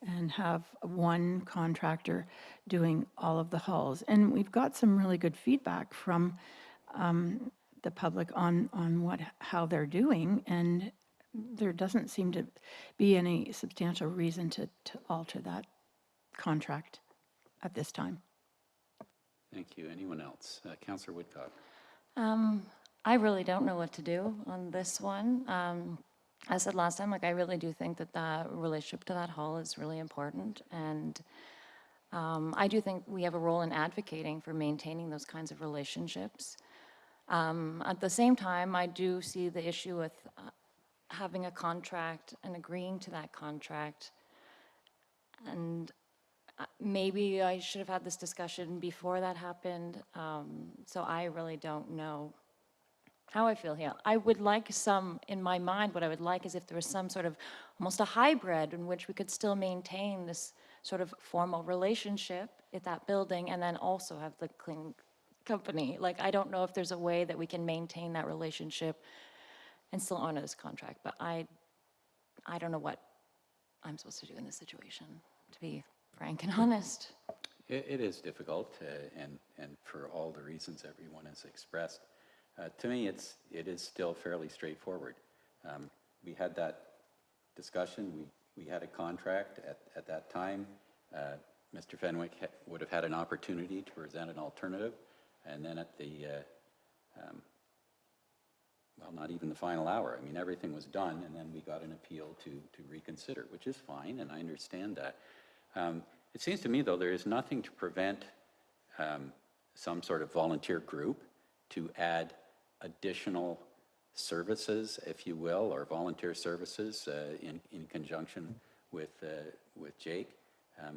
and have one contractor doing all of the hulls. And we've got some really good feedback from the public on how they're doing, and there doesn't seem to be any substantial reason to alter that contract at this time. Thank you. Anyone else? Councillor Woodcock. I really don't know what to do on this one. I said last time, like, I really do think that that relationship to that hall is really important. And I do think we have a role in advocating for maintaining those kinds of relationships. At the same time, I do see the issue with having a contract and agreeing to that contract. And maybe I should have had this discussion before that happened. So I really don't know how I feel here. I would like some, in my mind, what I would like is if there was some sort of, almost a hybrid in which we could still maintain this sort of formal relationship at that building and then also have the cleaning company. Like, I don't know if there's a way that we can maintain that relationship and still honor this contract, but I don't know what I'm supposed to do in this situation, to be frank and honest. It is difficult, and for all the reasons everyone has expressed. To me, it is still fairly straightforward. We had that discussion. We had a contract at that time. Mr. Fenwick would have had an opportunity to present an alternative, and then at the well, not even the final hour. I mean, everything was done, and then we got an appeal to reconsider, which is fine, and I understand that. It seems to me, though, there is nothing to prevent some sort of volunteer group to add additional services, if you will, or volunteer services in conjunction with Jake,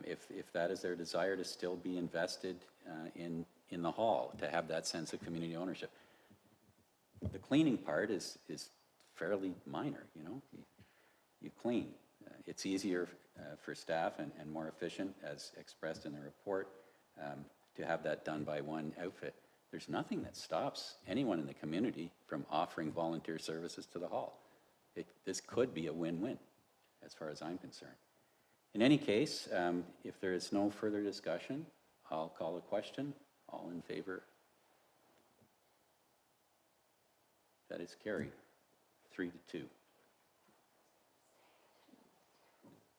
if that is their desire to still be invested in the hall, to have that sense of community ownership. The cleaning part is fairly minor, you know. You clean. It's easier for staff and more efficient, as expressed in the report, to have that done by one outfit. There's nothing that stops anyone in the community from offering volunteer services to the hall. This could be a win-win, as far as I'm concerned. In any case, if there is no further discussion, I'll call a question. All in favor? That is carried, 3-2.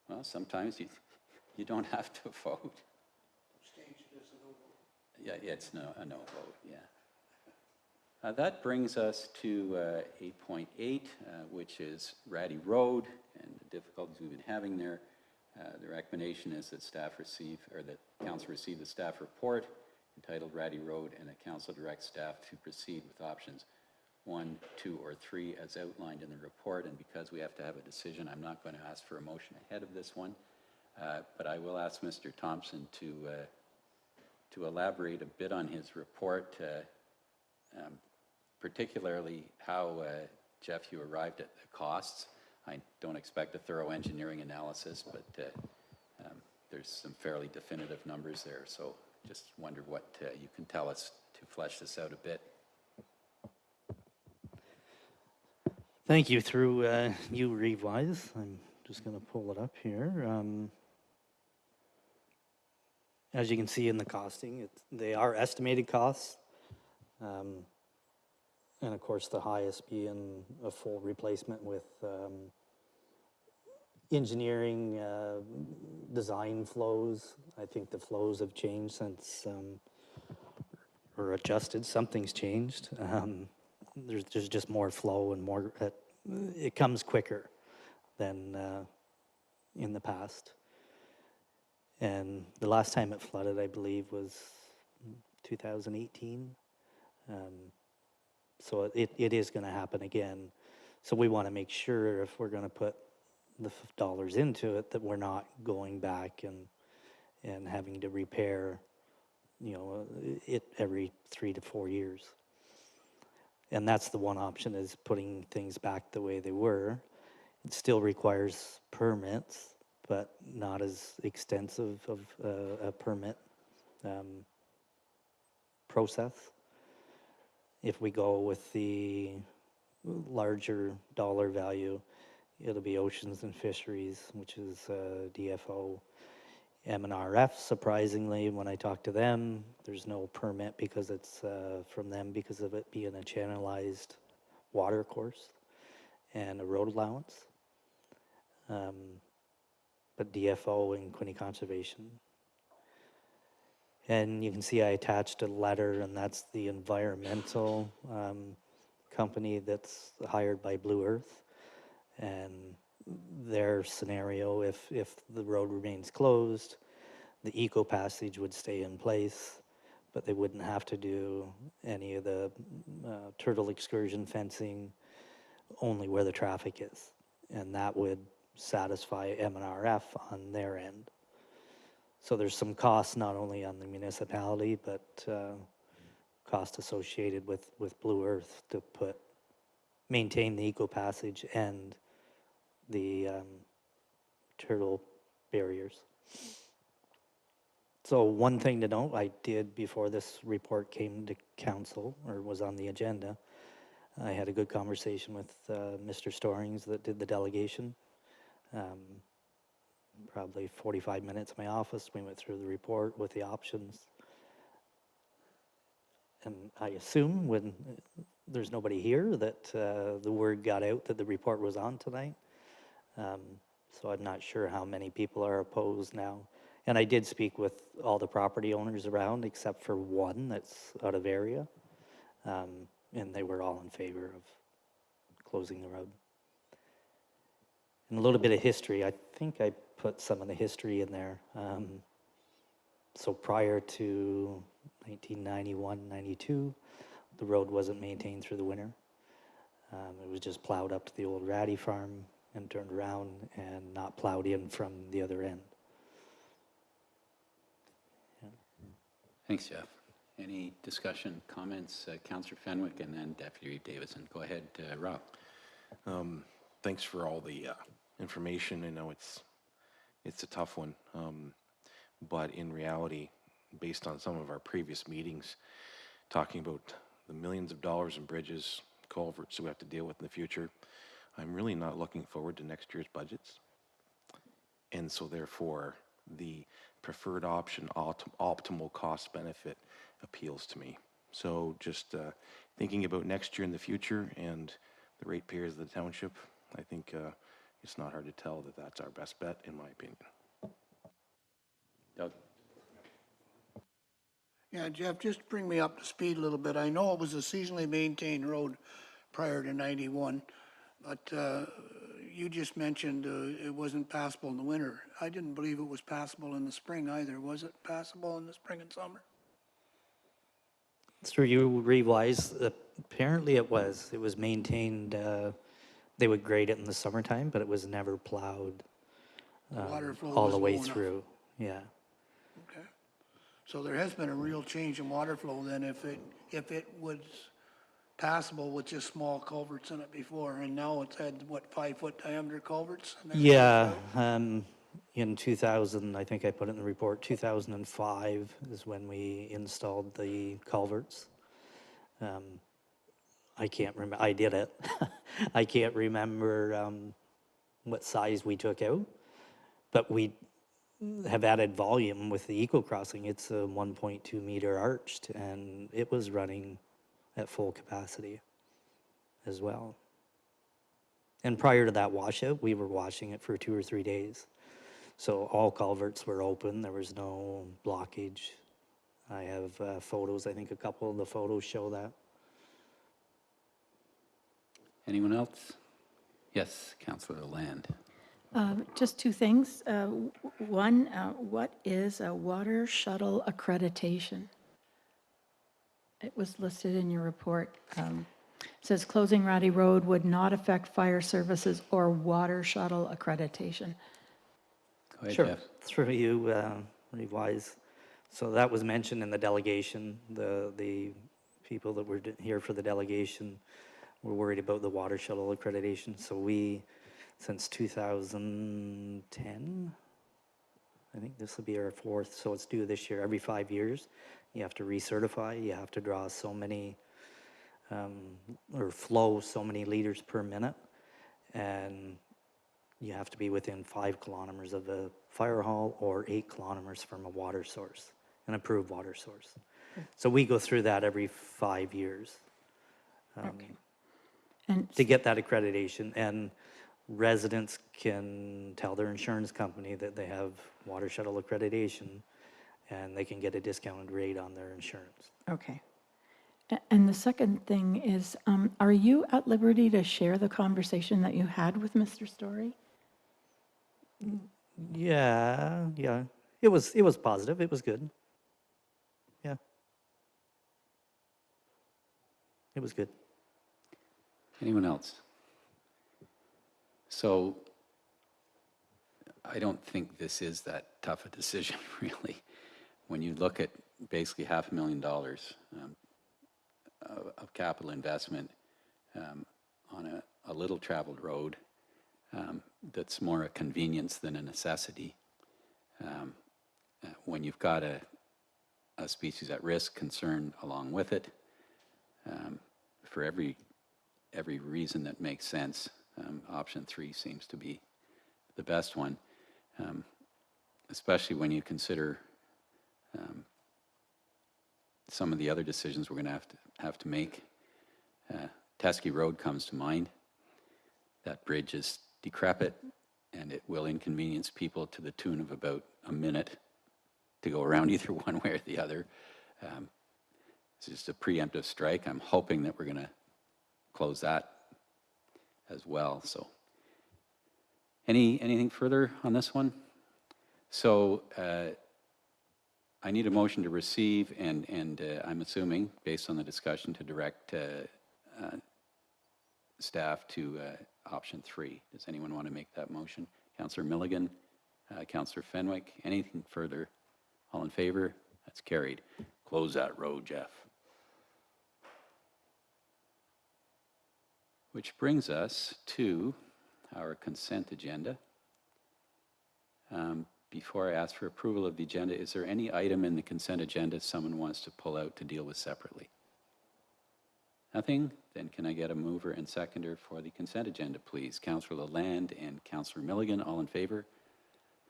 Well, sometimes you don't have to vote. Yeah, it's a no vote, yeah. That brings us to 8.8, which is Ratty Road and the difficulties we've been having there. The recommendation is that that council receive the staff report entitled Ratty Road, and that council direct staff to proceed with options 1, 2, or 3 as outlined in the report. And because we have to have a decision, I'm not going to ask for a motion ahead of this one, but I will ask Mr. Thompson to elaborate a bit on his report, particularly how, Jeff, you arrived at the costs. I don't expect a thorough engineering analysis, but there's some fairly definitive numbers there, so just wonder what you can tell us to flesh this out a bit. Thank you. Through you, Reeve-Wise. I'm just going to pull it up here. As you can see in the costing, they are estimated costs. And of course, the highest being a full replacement with engineering, design flows. I think the flows have changed since, or adjusted. Something's changed. There's just more flow and more, it comes quicker than in the past. And the last time it flooded, I believe, was 2018. So it is going to happen again. So we want to make sure if we're going to put the dollars into it, that we're not going back and having to repair, it every 3 to 4 years. And that's the one option, is putting things back the way they were. It still requires permits, but not as extensive of a permit process. if we go with the larger dollar value, it'll be Oceans and Fisheries, which is DFO. M&RF, surprisingly, when I talked to them, there's no permit because it's from them because of it being a channelized water course and a road allowance. But DFO and Quinte Conservation. And you can see I attached a letter, and that's the environmental company that's hired by Blue Earth. And their scenario, if the road remains closed, the eco passage would stay in place, but they wouldn't have to do any of the turtle excursion fencing, only where the traffic is. And that would satisfy M&RF on their end. So there's some costs not only on the municipality, but cost associated with Blue Earth to maintain the eco passage and the turtle barriers. So one thing to note, I did before this report came to council or was on the agenda, I had a good conversation with Mr. Storings that did the delegation. Probably 45 minutes in my office. We went through the report with the options. And I assume when there's nobody here that the word got out that the report was on tonight. So I'm not sure how many people are opposed now. And I did speak with all the property owners around except for one that's out of area. And they were all in favor of closing the road. And a little bit of history. I think I put some of the history in there. So prior to 1991, 92, the road wasn't maintained through the winter. It was just plowed up to the old Ratty farm and turned around and not plowed in from the other end. Yeah. Thanks, Jeff. Any discussion, comments? Councillor Fenwick and then Deputy Davison. Go ahead, Rob. Thanks for all the information. I know it's a tough one, but in reality, based on some of our previous meetings, talking about the millions of dollars in bridges, culverts that we have to deal with in the future, I'm really not looking forward to next year's budgets. And so therefore, the preferred option, optimal cost benefit, appeals to me. So just thinking about next year in the future and the ratepayers of the township, I think it's not hard to tell that that's our best bet, in my opinion. Doug? Yeah, Jeff, just bring me up to speed a little bit. I know it was a seasonally maintained road prior to 91, but you just mentioned it wasn't passable in the winter. I didn't believe it was passable in the spring either. Was it passable in the spring and summer? Through you, Rewise, apparently it was. It was maintained, they would grade it in the summertime, but it was never plowed Water flow all was the way low enough. through. Yeah. Okay. So there has been a real change in water flow then if it was passable with just small culverts in it before, and now it's had, what, 5-foot diameter culverts? And everything Yeah, like in 2000, I think I put it in the report, 2005 is when we installed the culverts. I can't remember, I did it. I can't remember what size we took out, but we have added volume with the eco crossing. It's a 1.2 meter arched, and it was running at full capacity as well. And prior to that washout, we were washing it for 2 or 3 days. So all culverts were open. There was no blockage. I have photos. I think a couple of the photos show that. Anyone else? Yes, Councillor Land. Just two things. One, what is a water shuttle accreditation? It was listed in your report. It says closing Ratty Road would not affect fire services or water shuttle accreditation. Go ahead, Sure. Jeff. Through you, Rewise. So that was mentioned in the delegation. The people that were here for the delegation were worried about the water shuttle accreditation. So we, since 2010, I think this will be our 4th, so it's due this year. Every 5 years, you have to recertify. You have to draw so many or flow so many liters per minute, and you have to be within 5 kilometers of a fire hall or 8 kilometers from a water source, an approved water source. So we go through that every 5 years And to get that accreditation, and residents can tell their insurance company that they have water shuttle accreditation, and they can get a discounted rate on their insurance. okay. And the second thing is, are you at liberty to share the conversation that you had with Mr. Story? Yeah, it was positive. It was good. Yeah, it was good. Anyone else? So I don't think this is that tough a decision, really. When you look at basically $500,000 of capital investment on a little traveled road that's more a convenience than a necessity. When you've got a species at risk concern along with it, for every reason that makes sense, option 3 seems to be the best one, especially when you consider some of the other decisions we're going to have to make. Teskey Road comes to mind. That bridge is decrepit, and it will inconvenience people to the tune of about a minute to go around either one way or the other. It's just a preemptive strike. I'm hoping that we're going to close that as well. So, anything further on this one? So, I need a motion to receive, and I'm assuming, based on the discussion, to direct staff to option 3. Does anyone want to make that motion? Councillor Milligan, Councillor Fenwick, anything further? All in favor? That's carried. Close that road, Jeff. Which brings us to our consent agenda. Before I ask for approval of the agenda, is there any item in the consent agenda someone wants to pull out to deal with separately? Nothing? Then can I get a mover and seconder for the consent agenda, please? Councillor Lalande and Councillor Milligan, all in favor?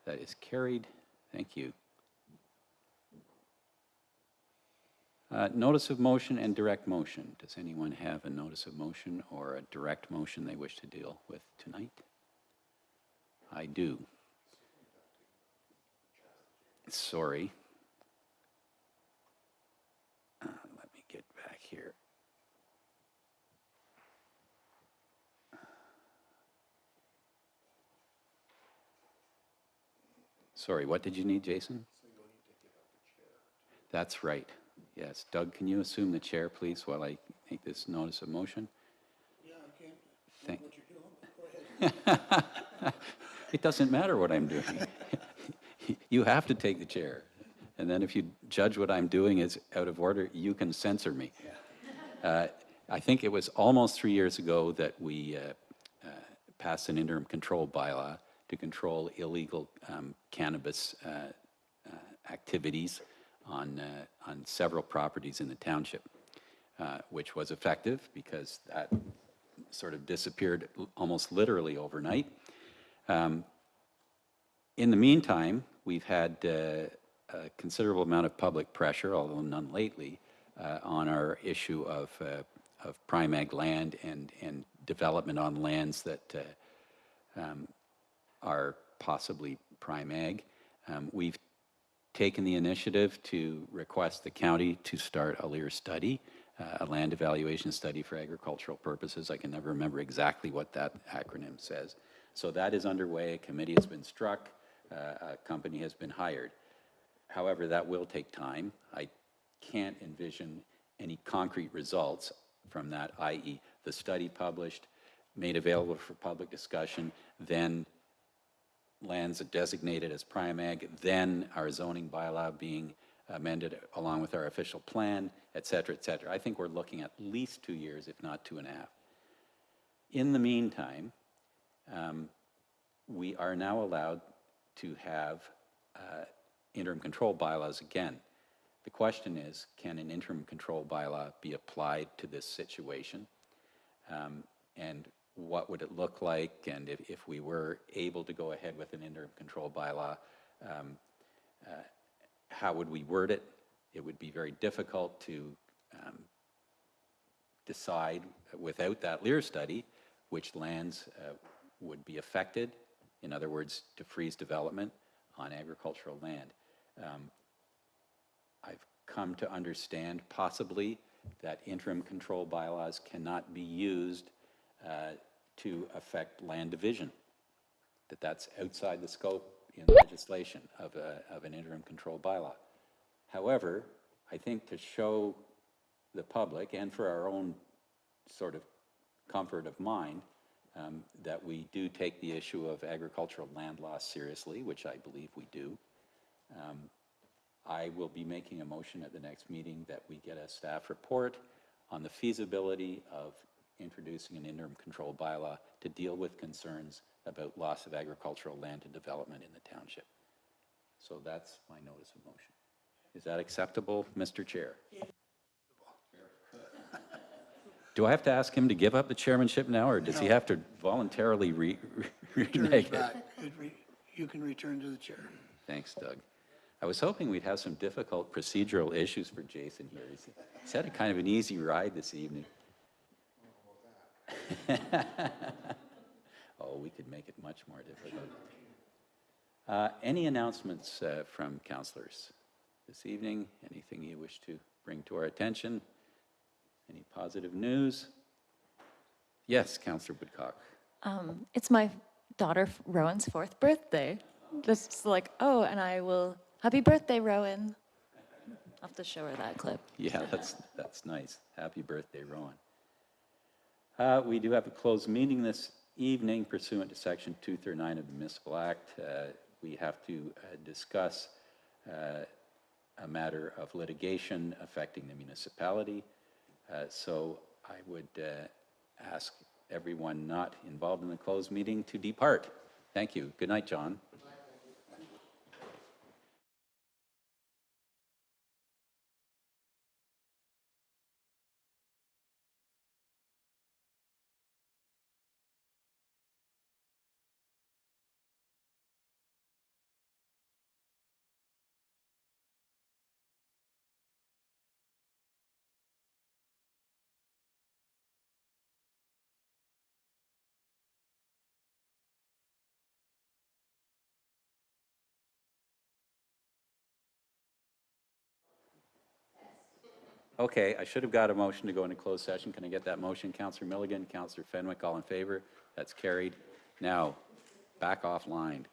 That is carried. Thank you. Notice of motion and direct motion. Does anyone have a notice of motion or a direct motion they wish to deal with tonight? I do. Sorry. Let me get back here. Sorry, what did you need, Jason? So you'll need to give up the chair. That's right. Yes. Doug, can you assume the chair, please, while I make this notice of motion? Yeah, I can't know what you're doing, but go ahead. It doesn't matter what I'm doing. You have to take the chair. And then if you judge what I'm doing is out of order, you can censor me. I think it was almost 3 years ago that we passed an interim control bylaw to control illegal cannabis activities on several properties in the township, which was effective because that sort of disappeared almost literally overnight. In the meantime, we've had a considerable amount of public pressure, although none lately, on our issue of prime ag land and development on lands that are possibly prime ag. We've taken the initiative to request the county to start a LEAR study, a land evaluation study for agricultural purposes. I can never remember exactly what that acronym says. So that is underway. A committee has been struck. A company has been hired. However, that will take time. I can't envision any concrete results from that, i.e. the study published, made available for public discussion, then lands designated as prime ag, then our zoning bylaw being amended along with our official plan, et cetera, et cetera. I think we're looking at least 2 years, if not 2.5. In the meantime, we are now allowed to have interim control bylaws again The question is, can an interim control bylaw be applied to this situation? And what would it look like? And if we were able to go ahead with an interim control bylaw, how would we word it? It would be very difficult to decide without that Lear study which lands would be affected. In other words, to freeze development on agricultural land. I've come to understand possibly that interim control bylaws cannot be used to affect land division, that's outside the scope in legislation of an interim control bylaw. However, I think to show the public and for our own sort of comfort of mind, that we do take the issue of agricultural land loss seriously, which I believe we do. I will be making a motion at the next meeting that we get a staff report on the feasibility of introducing an interim control bylaw to deal with concerns about loss of agricultural land to development in the township. So that's my notice of motion. Is that acceptable, Mr. Chair? Do I have to ask him to give up the chairmanship now, or does he have to voluntarily renege it? Back. You can return to the chair. Thanks, Doug. I was hoping we'd have some difficult procedural issues for Jason here. He's had a kind of an easy ride this evening. Oh, we could make it much more difficult. Any announcements from councillors this evening? Anything you wish to bring to our attention? Any positive news? Yes, Councillor Woodcock. It's my daughter Rowan's 4th birthday. Just like, oh, and I will, happy birthday, Rowan. I'll have to show her that clip. Yeah, that's nice. Happy birthday, Rowan. We do have a closed meeting this evening pursuant to Section 239 of the Municipal Act. We have to discuss a matter of litigation affecting the municipality. So I would ask everyone not involved in the closed meeting to depart. Thank you. Good night, John. Okay, I should have got a motion to go into closed session. Can I get that motion? Councillor Milligan, Councillor Fenwick, all in favor? That's carried. Now, back offline.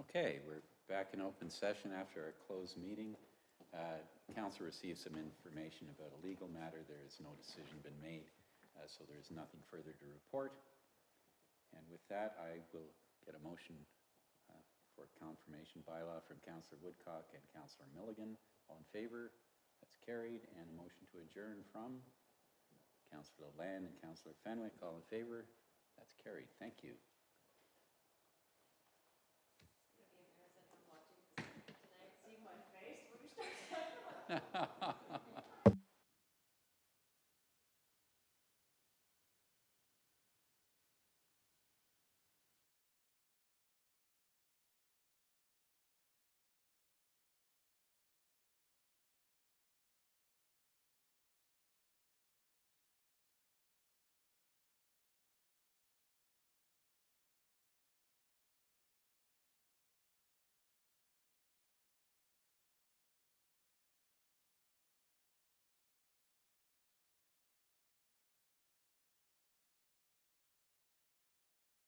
Okay, we're back in open session after our closed meeting. Council received some information about a legal matter. There is no decision been made, so there is nothing further to report. And with that, I will get a motion for confirmation bylaw from Councillor Woodcock and Councillor Milligan. All in favor? That's carried. And a motion to adjourn from Councillor Land and Councillor Fenwick. All in favor? That's carried. Thank you.